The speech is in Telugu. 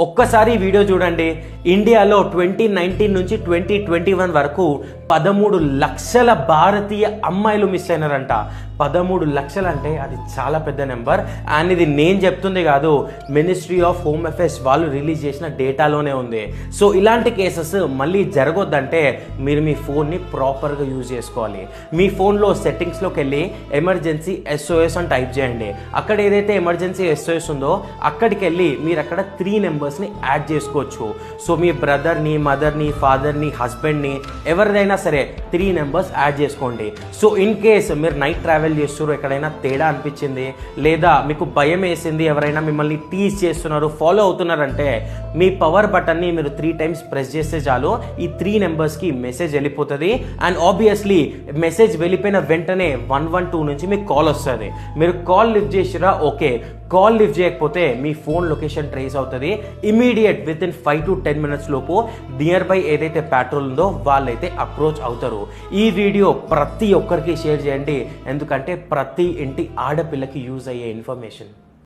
ఒక్కసారి ఈ వీడియో చూడండి. ఇండియాలో 2019 నుంచి 2021 వరకు 13 లక్షల భారతీయ అమ్మాయిలు మిస్ అయినారంట. 13 లక్షలు అంటే అది చాలా పెద్ద నెంబర్. అండ్ ఇది నేను చెప్తుంది కాదు, మినిస్ట్రీ ఆఫ్ హోమ్ అఫేర్స్ వాళ్ళు రిలీజ్ చేసిన డేటాలోనే ఉంది. సో ఇలాంటి కేసెస్ మళ్ళీ జరగొద్దంటే మీరు మీ ఫోన్ని ప్రాపర్గా యూజ్ చేసుకోవాలి. మీ ఫోన్లో సెట్టింగ్స్లోకి వెళ్ళి ఎమర్జెన్సీ SOS అని టైప్ చేయండి. అక్కడ ఏదైతే ఎమర్జెన్సీ SOS ఉందో అక్కడికి వెళ్ళి మీరు అక్కడ 3 నెంబర్స్ని యాడ్ చేసుకోవచ్చు. సో మీ బ్రదర్ని, మదర్ని, ఫాదర్ని, హస్బెండ్ని, ఎవరిదైనా సరే 3 నెంబర్స్ యాడ్ చేసుకోండి. సో ఇన్ కేస్ మీరు నైట్ ట్రావెల్ చేస్తున్నారు, ఎక్కడైనా తేడా అనిపించింది లేదా మీకు భయం వేసింది, ఎవరైనా మిమ్మల్ని టీజ్ చేస్తున్నారు, ఫాలో అవుతున్నారంటే మీ పవర్ బటన్ని మీరు 3 టైమ్స్ ప్రెస్ చేస్తే చాలు ఈ 3 నెంబర్స్కి మెసేజ్ వెళ్ళిపోతుంది. అండ్ ఆబ్వియస్లీ మెసేజ్ వెళ్ళిపోయిన వెంటనే 112 నుంచి మీకు కాల్ వస్తుంది. మీరు కాల్ లిఫ్ట్ చేసిరా, ఓకే. కాల్ లిఫ్ట్ చేయకపోతే మీ ఫోన్ లొకేషన్ ట్రేస్ అవుతుంది. Immediate with in 5 to 10 minutes లోపు నియర్ బై ఏదైతే పెట్రోల్ ఉందో వాళ్ళైతే అప్రోచ్ అవుతారు. ఈ వీడియో ప్రతి ఒక్కరికి షేర్ చేయండి, ఎందుకంటే ప్రతి ఇంటి ఆడపిల్లకి యూజ్ అయ్యే ఇన్ఫర్మేషన్.